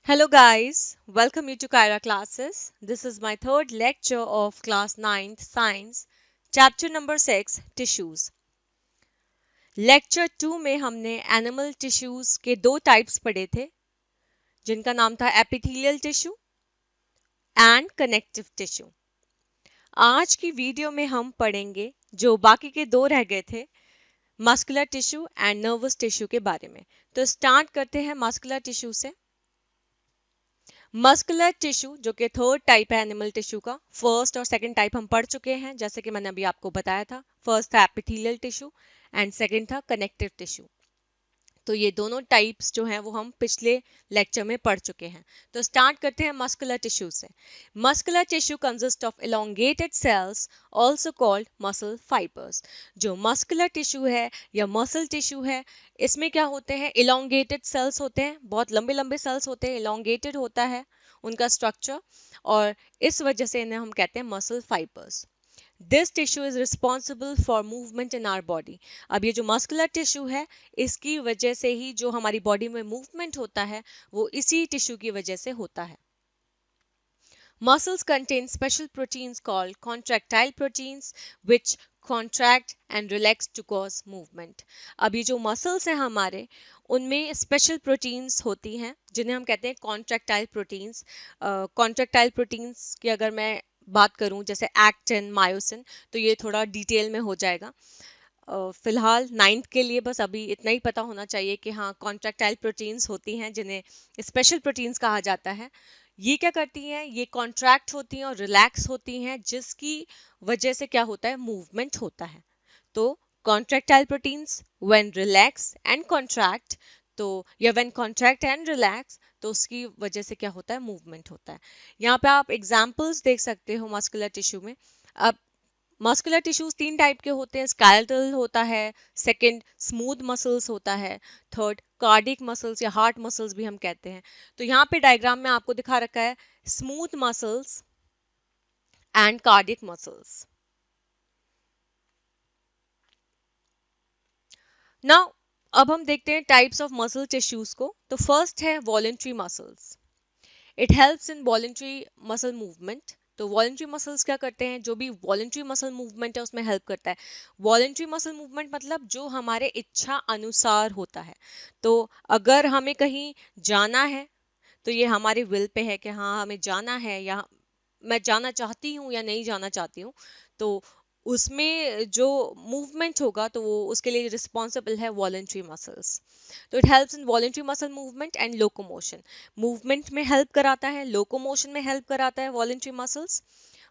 Hello guys, welcome you to Kyra classes. This is my third lecture of class 9th science, chapter number 6 tissues. Lecture 2 में हमने animal tissues के दो types पढ़े थे जिनका नाम था epithelial tissue and connective tissue. आज की वीडियो में हम पढ़ेंगे जो बाकी के दो रह गए थे, muscular tissue and nervous tissue के बारे में। तो स्टार्ट करते हैं मस्कुलर टिश्यू से। मस्कुलर टिश्यू जो कि थर्ड टाइप है एनिमल टिश्यू का, फर्स्ट और सेकंड टाइप हम पढ़ चुके हैं जैसे कि मैंने अभी आपको बताया था। फर्स्ट था एपिथेलियल टिश्यू एंड सेकंड था कनेक्टिव टिश्यू। तो ये दोनों टाइप्स जो हैं वो हम पिछले लेक्चर में पढ़ चुके हैं। तो स्टार्ट करते हैं मस्कुलर टिश्यू से। Muscular tissue consist of elongated sales also called muscle fibres. जो मस्कुलर टिश्यू है या मसल टिश्यू है, इसमें क्या होते हैं, इलोंगेटेड सेल्स होते हैं, बहुत लंबे लंबे सेल्स होते हैं, इलोंगेटेड होता है उनका स्ट्रक्चर, और इस वजह से इन्हें हम कहते हैं muscle fibres. This tissue is responsible for movement in our body. अब ये जो मस्कुलर टिश्यू है, इसकी वजह से ही जो हमारी बॉडी में मूवमेंट होता है वो इसी टिश्यू की वजह से होता है। Muscles contain special proteins called contractile proteins which contract and relax to cause movement. अब ये जो मसल्स हैं हमारे, उनमें स्पेशल प्रोटीन्स होती हैं जिन्हें हम कहते हैं कॉन्ट्रैक्टाइल प्रोटीन्स। कॉन्ट्रैक्टाइल प्रोटीन्स की अगर मैं बात करूं जैसे एक्टिन, मायोसिन, तो ये थोड़ा डिटेल में हो जाएगा। फिलहाल नाइन्थ के लिए बस अभी इतना ही पता होना चाहिए कि हाँ, कॉन्ट्रैक्टाइल प्रोटीन्स होती हैं जिन्हें स्पेशल प्रोटीन्स कहा जाता है। ये क्या करती हैं, ये कॉन्ट्रैक्ट होती हैं और रिलैक्स होती हैं, जिसकी वजह से क्या होता है, मूवमेंट होता है। तो contractile proteins when relax and contract, तो या व्हेन कॉन्ट्रैक्ट एंड रिलैक्स, तो उसकी वजह से क्या होता है, मूवमेंट होता है। यहाँ पे आप एग्जाम्पल्स देख सकते हो मस्कुलर टिश्यू में। अब मस्कुलर टिश्यूज तीन टाइप के होते हैं, स्केलेटल होता है, सेकंड स्मूथ मसल्स होता है, थर्ड कार्डिक मसल्स या हार्ट मसल्स भी हम कहते हैं। तो यहाँ पे डायग्राम में आपको दिखा रखा है smooth muscles and cardiac muscles. Now अब हम देखते हैं टाइप्स ऑफ मसल टिश्यूज को। तो फर्स्ट है voluntary muscles. It helps in voluntary muscle movement. तो वॉलेंट्री मसल्स क्या करते हैं, जो भी वॉलेंट्री मसल मूवमेंट है उसमें हेल्प करता है। वॉलेंट्री मसल मूवमेंट मतलब जो हमारे इच्छा अनुसार होता है। तो अगर हमें कहीं जाना है तो ये हमारे विल पे है कि हाँ हमें जाना है, या मैं जाना चाहती हूँ या नहीं जाना चाहती हूँ। तो उसमें जो मूवमेंट होगा तो वो उसके लिए रिस्पॉन्सिबल है voluntary muscles. So it helps in voluntary muscle movement and locomotion. Movement में हेल्प कराता है, लोकोमोशन में हेल्प कराता है voluntary muscles.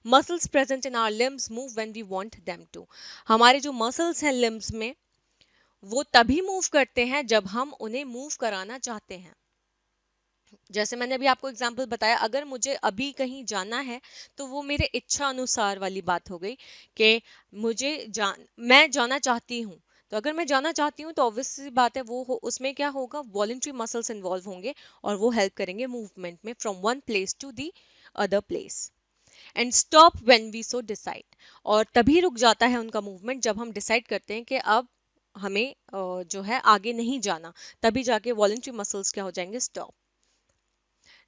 Muscles present in our limbs move when we want them to. हमारे जो मसल्स हैं लिम्स में, वो तभी मूव करते हैं जब हम उन्हें मूव कराना चाहते हैं। जैसे मैंने अभी आपको एग्जांपल बताया, अगर मुझे अभी कहीं जाना है तो वो मेरे इच्छा अनुसार वाली बात हो गई कि मैं जाना चाहती हूँ। तो अगर मैं जाना चाहती हूँ तो ऑब्वियस सी बात है उसमें क्या होगा, वॉलेंट्री मसल्स इन्वॉल्व होंगे और वो हेल्प करेंगे मूवमेंट में from one place to the other place. And stop when we so decide. और तभी रुक जाता है उनका मूवमेंट जब हम डिसाइड करते हैं कि अब हमें जो है आगे नहीं जाना, तभी जाके वॉलेंट्री मसल्स क्या हो जाएंगे, stop.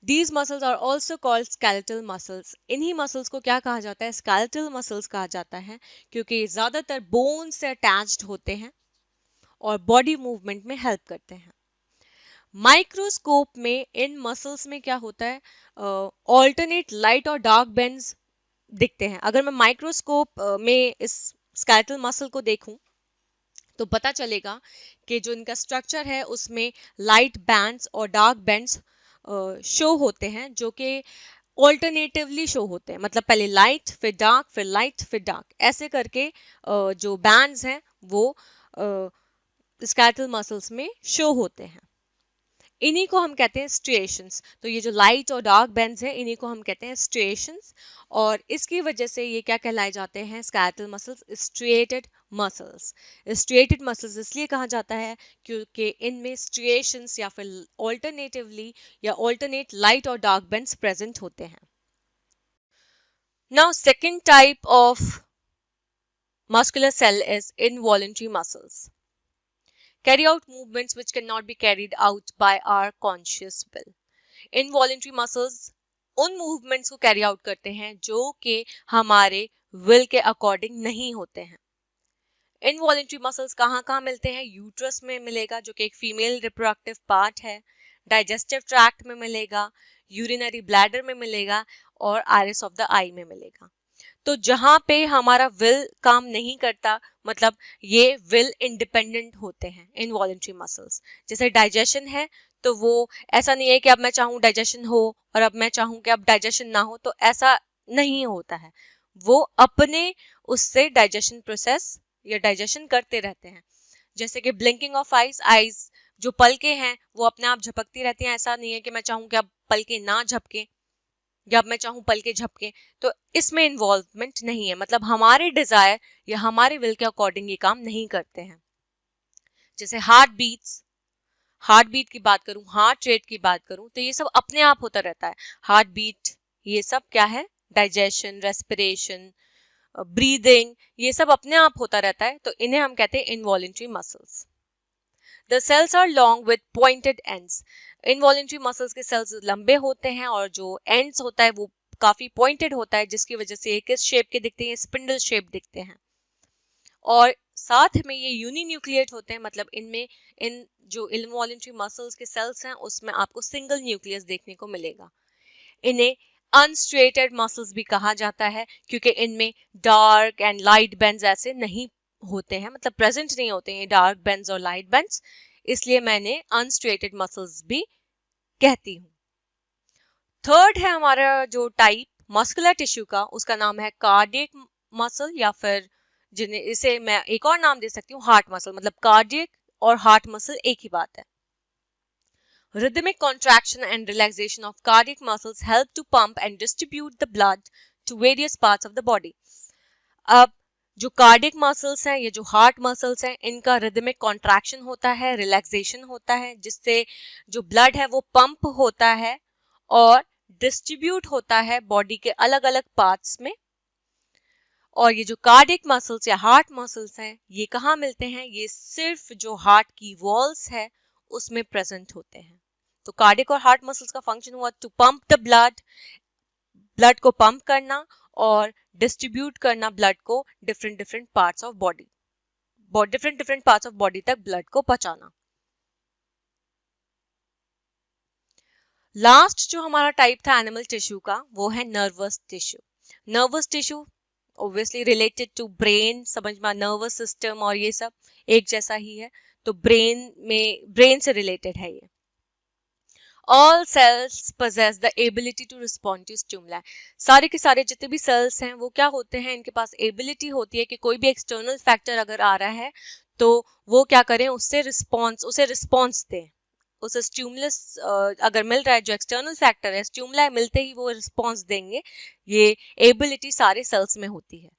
These muscles are also called skeletal muscles. इन्हीं मसल्स को क्या कहा जाता है, skeletal muscles कहा जाता है, क्योंकि ये ज्यादातर बोन से अटैच्ड होते हैं और बॉडी मूवमेंट में हेल्प करते हैं। माइक्रोस्कोप में इन मसल्स में क्या होता है, ऑल्टरनेट लाइट और डार्क बैंड्स दिखते हैं। अगर मैं माइक्रोस्कोप में इस स्केलेटल मसल को देखूं तो पता चलेगा कि जो इनका स्ट्रक्चर है उसमें लाइट बैंड्स और डार्क बैंड्स शो होते हैं, जो कि ऑल्टरनेटिवली शो होते हैं। मतलब पहले लाइट फिर डार्क फिर लाइट फिर डार्क, ऐसे करके जो बैंड्स हैं वो स्कैटल मसल्स में शो होते हैं। इन्हीं को हम कहते हैं स्ट्रिएशंस। तो ये जो लाइट और डार्क बैंड्स हैं, इन्हीं को हम कहते हैं स्ट्रिएशंस, और इसकी वजह से ये क्या कहलाए जाते हैं, scarlet muscles, striated muscles. Striated muscles इसलिए कहा जाता है क्योंकि इनमें स्ट्रिएशंस या फिर ऑल्टरनेटिवली या ऑल्टरनेट लाइट और डार्क बैंड्स प्रेजेंट होते हैं। Now second type of muscular cell is involuntary muscles. Carry out movements which cannot be carried out by our conscious will. Involuntary muscles उन मूवमेंट्स को carry out करते हैं जो कि हमारे विल के अकॉर्डिंग नहीं होते हैं। इनवॉलेंट्री मसल्स कहाँ कहाँ मिलते हैं? यूट्रस में मिलेगा जो कि एक फीमेल रिप्रोडक्टिव पार्ट है, डाइजेस्टिव ट्रैक्ट में मिलेगा, यूरिनरी ब्लैडर में मिलेगा और आइरिस ऑफ द आई में मिलेगा। तो जहां पे हमारा विल काम नहीं करता, मतलब ये विल इंडिपेंडेंट होते हैं इनवॉलेंट्री मसल्स। जैसे डाइजेशन है तो वो ऐसा नहीं है कि अब मैं चाहूं डाइजेशन हो और अब मैं चाहूं कि अब डाइजेशन ना हो, तो ऐसा नहीं होता है। वो अपने उससे डाइजेशन प्रोसेस या डाइजेशन करते रहते हैं। जैसे कि ब्लिंकिंग ऑफ आईज, आईज जो पलके हैं वो अपने आप झपकती रहती हैं। ऐसा नहीं है कि मैं चाहूं कि अब पलके ना झपके या अब मैं चाहूं पलके झपके, तो इसमें इन्वॉल्वमेंट नहीं है। मतलब हमारे डिजायर या हमारे विल के अकॉर्डिंग ये काम नहीं करते हैं। जैसे हार्ट बीट्स, हार्ट बीट की बात करूं, हार्ट रेट की बात करूं, तो ये सब अपने आप होता रहता है। हार्ट बीट, ये सब क्या है? डाइजेशन, रेस्पिरेशन, ब्रीदिंग, ये सब अपने आप होता रहता है। तो इन्हें हम कहते हैं involuntary muscles. The cells are long with pointed ends. Involuntary muscles के cells लंबे होते हैं और जो ends होता है वो काफी pointed होता है, जिसकी वजह से ये किस शेप के दिखते हैं? स्पिंडल शेप दिखते हैं। और साथ में ये यूनिन्यूक्लिएट होते हैं, मतलब इनमें इन जो इनवॉलेंट्री मसल्स के सेल्स हैं उसमें आपको सिंगल न्यूक्लियस देखने को मिलेगा। इन्हें अनस्ट्रेटेड मसल्स भी कहा जाता है क्योंकि इनमें डार्क एंड लाइट बेंड्स ऐसे नहीं होते हैं, मतलब प्रेजेंट नहीं होते हैं डार्क बेंड्स और लाइट बेंड्स, इसलिए मैंने अनस्ट्रेटेड मसल्स भी कहती हूँ। थर्ड है हमारा जो टाइप मस्कुलर टिश्यू का, उसका नाम है कार्डियक मसल, या फिर जिन्हें इसे मैं एक और नाम दे सकती हूँ हार्ट मसल। मतलब कार्डियक और हार्ट मसल एक ही बात है। Rhythmic contraction and relaxation of cardiac muscles help to pump and distribute the blood to various parts of the body. अब जो कार्डियक मसल्स हैं, ये जो हार्ट मसल्स हैं, इनका रिदमिक कॉन्ट्रैक्शन होता है, रिलैक्सेशन होता है, जिससे जो ब्लड है वो पंप होता है और डिस्ट्रीब्यूट होता है बॉडी के अलग अलग पार्ट्स में। और ये जो कार्डियक मसल्स या हार्ट मसल्स हैं, ये कहाँ मिलते हैं? ये सिर्फ जो हार्ट की वॉल्स है उसमें प्रेजेंट होते हैं। तो कार्डियक और हार्ट मसल्स का फंक्शन हुआ to pump the blood, blood को पंप करना और डिस्ट्रीब्यूट करना ब्लड को different different parts of body, different different parts of body तक ब्लड को पहुंचाना। लास्ट जो हमारा टाइप था एनिमल टिश्यू का, वो है nervous tissue. Nervous tissue obviously related to brain, समझ में, नर्वस सिस्टम और ये सब एक जैसा ही है, तो ब्रेन से रिलेटेड है ये। All cells possess the ability to respond to stimuli. सारे के सारे जितने भी सेल्स हैं वो क्या होते हैं? इनके पास एबिलिटी होती है कि कोई भी एक्सटर्नल फैक्टर अगर आ रहा है तो वो क्या करें? उसे रिस्पॉन्स दें। उसे स्टिमुलस अगर मिल रहा है, जो एक्सटर्नल फैक्टर है, स्टिमुलाई मिलते ही वो रिस्पॉन्स देंगे। ये एबिलिटी सारे सेल्स में होती है।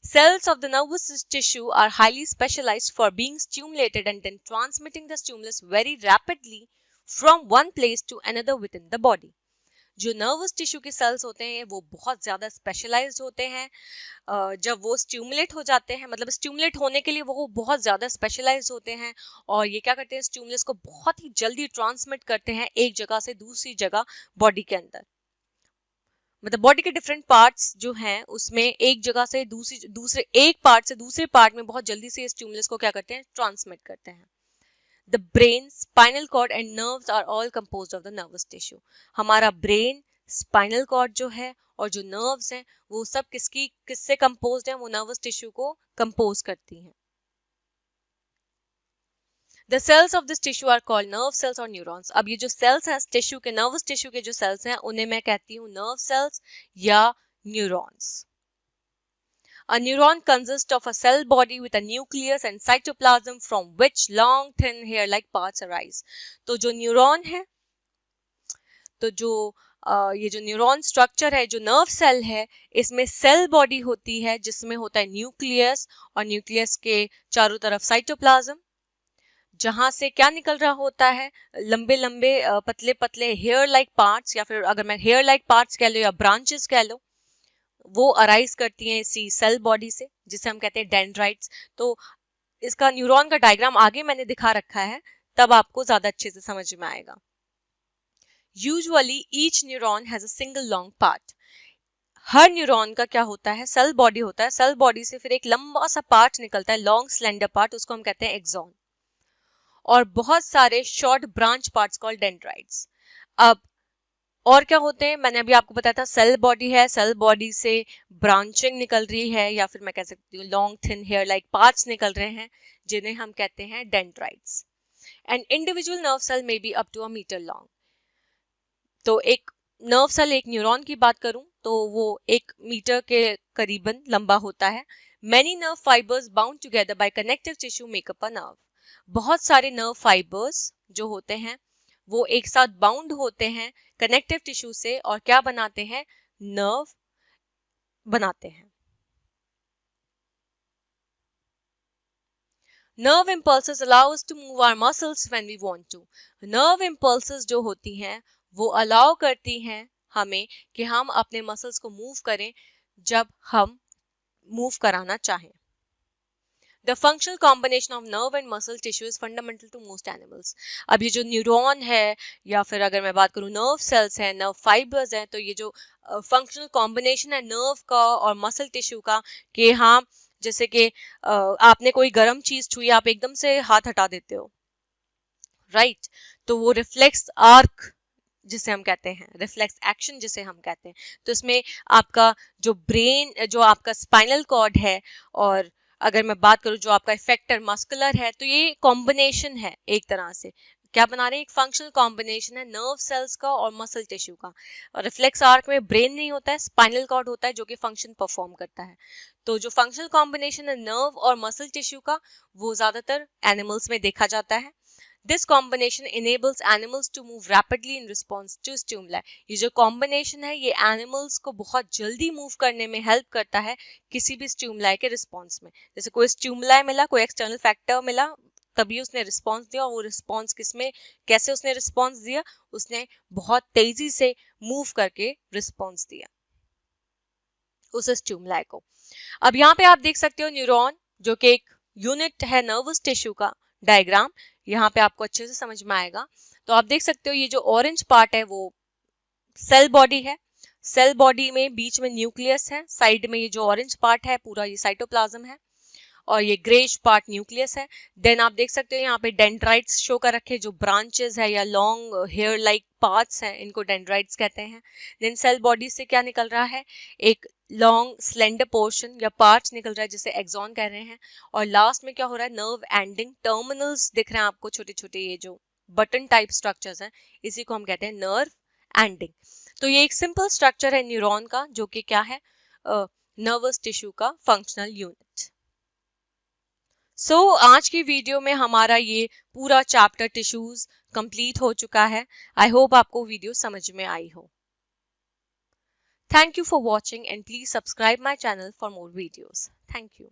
Cells of the nervous tissue are highly specialized for being stimulated and then transmitting the stimulus very rapidly from one place to another within the body. जो नर्वस टिश्यू के sales होते हैं वो बहुत ज्यादा स्पेशलाइज्ड होते हैं। जब वो स्टिमुलेट हो जाते हैं, मतलब स्टिमुलेट होने के लिए वो बहुत ज्यादा स्पेशलाइज्ड होते हैं और ये क्या करते हैं? स्टिमुलस को बहुत ही जल्दी ट्रांसमिट करते हैं एक जगह से दूसरी जगह बॉडी के अंदर। मतलब बॉडी के डिफरेंट पार्ट्स जो हैं उसमें एक जगह से दूसरे एक पार्ट से दूसरे पार्ट में बहुत जल्दी से स्टिमुलस को क्या करते हैं? ट्रांसमिट करते हैं। The brain, spinal cord and nerves are all composed of the nervous tissue. हमारा ब्रेन, स्पाइनल कॉर्ड जो है और जो नर्व्स हैं वो सब किससे कंपोज्ड हैं? वो नर्वस टिश्यू को कंपोज करती हैं। The cells of this tissue are called nerve cells or neurons. अब ये जो cells हैं टिश्यू के, नर्वस टिश्यू के जो cells हैं उन्हें मैं कहती हूँ nerve cells या neurons. A neuron consists of a cell body with a nucleus and cytoplasm from which long thin hair-like parts arise. तो जो न्यूरॉन है, तो जो ये जो न्यूरॉन स्ट्रक्चर है, जो नर्व सेल है, इसमें सेल बॉडी होती है जिसमें होता है न्यूक्लियस और न्यूक्लियस के चारों तरफ साइटोप्लाज्म, जहां से क्या निकल रहा होता है? लंबे लंबे पतले पतले हेयर लाइक पार्ट्स, या फिर अगर मैं हेयर लाइक पार्ट्स कह लो या ब्रांचेस कह लो, वो अराइज करती हैं इसी सेल बॉडी से, जिसे हम कहते हैं डेंड्राइट्स। तो इसका न्यूरॉन का डायग्राम आगे मैंने दिखा रखा है, तब आपको ज्यादा अच्छे से समझ में आएगा। Usually each neuron has a single long part. Her neuron का क्या होता है, सेल बॉडी होता है, सेल बॉडी से फिर एक लंबा सा पार्ट निकलता है, लॉन्ग स्लेंडर पार्ट, उसको हम कहते हैं एक्सॉन, और बहुत सारे short branch parts called dendrites. अब और क्या होते हैं, मैंने अभी आपको बताया था सेल बॉडी है, सेल बॉडी से ब्रांचिंग निकल रही है, या फिर मैं कह सकती हूँ long thin hair like parts निकल रहे हैं, जिन्हें हम कहते हैं dendrites. And individual nerve cell may be up to a metre long. तो एक नर्व सेल, एक न्यूरॉन की बात करूं तो वो 1 मीटर के करीबन लंबा होता है। Many nerve fibers bound together by connective tissue make up a nerve. बहुत सारे नर्व फाइबर्स जो होते हैं वो एक साथ बाउंड होते हैं कनेक्टिव टिश्यू से, और क्या बनाते हैं, नर्व बनाते हैं। Nerve impulses allow us to move our muscles when we want to. Nerve impulses जो होती हैं वो अलाउ करती हैं हमें कि हम अपने मसल्स को मूव करें जब हम मूव कराना चाहें। The functional combination of nerve and muscle tissue is fundamental to most animals. अब ये जो न्यूरॉन है, या फिर अगर मैं बात करूं नर्व सेल्स हैं, नर्व फाइबर्स हैं, तो ये जो फंक्शनल कॉम्बिनेशन है नर्व का और मसल टिश्यू का, कि हाँ जैसे कि आपने कोई गर्म चीज छुई, आप एकदम से हाथ हटा देते हो, राइट, तो वो रिफ्लेक्स आर्क जिसे हम कहते हैं, रिफ्लेक्स एक्शन जिसे हम कहते हैं, तो इसमें आपका जो ब्रेन, जो आपका स्पाइनल कॉर्ड है, और अगर मैं बात करूं जो आपका इफेक्टर मस्कुलर है, तो ये कॉम्बिनेशन है एक तरह से, क्या बना रहे हैं, एक फंक्शनल कॉम्बिनेशन है नर्व सेल्स का और मसल टिश्यू का। और रिफ्लेक्स आर्क में ब्रेन नहीं होता है, स्पाइनल कॉर्ड होता है जो कि फंक्शन परफॉर्म करता है। तो जो फंक्शनल कॉम्बिनेशन है नर्व और मसल टिश्यू का, वो ज्यादातर एनिमल्स में देखा जाता है। This combination enables animals to move rapidly in response to stimuli. ये जो combination है ये animals को बहुत जल्दी move करने में help करता है किसी भी stimuli के response में। जैसे कोई stimuli मिला, कोई external factor मिला, तभी उसने response दिया, और वो response किसमें, कैसे उसने response दिया, उसने बहुत तेजी से move करके response दिया उस stimuli को। अब यहाँ पे आप देख सकते हो न्यूरॉन जो कि एक यूनिट है नर्वस टिश्यू का डायग्राम, यहाँ पे आपको अच्छे से समझ में आएगा। तो आप देख सकते हो ये जो ऑरेंज पार्ट है वो सेल बॉडी है, सेल बॉडी में बीच में न्यूक्लियस है, साइड में ये जो ऑरेंज पार्ट है पूरा ये साइटोप्लाज्म है, और ये ग्रेश पार्ट न्यूक्लियस है। देन आप देख सकते हो यहाँ पे डेंड्राइट्स शो कर रखे, जो ब्रांचेस है या लॉन्ग हेयर लाइक पार्ट्स हैं, इनको डेंड्राइट्स कहते हैं। देन सेल बॉडी से क्या निकल रहा है, एक लॉन्ग स्लेंडर पोर्शन या पार्ट्स निकल रहा है जिसे एक्सॉन कह रहे हैं, और लास्ट में क्या हो रहा है, नर्व एंडिंग टर्मिनल्स दिख रहे हैं आपको, छोटे छोटे ये जो बटन टाइप स्ट्रक्चर्स हैं, इसी को हम कहते हैं नर्व एंडिंग। तो ये एक सिंपल स्ट्रक्चर है न्यूरॉन का, जो कि क्या है, नर्वस टिश्यू का फंक्शनल यूनिट। आज की वीडियो में हमारा ये पूरा चैप्टर टिश्यूज कंप्लीट हो चुका है। आई होप आपको वीडियो समझ में आई हो। Thank you for watching and please subscribe my channel for more videos. Thank you.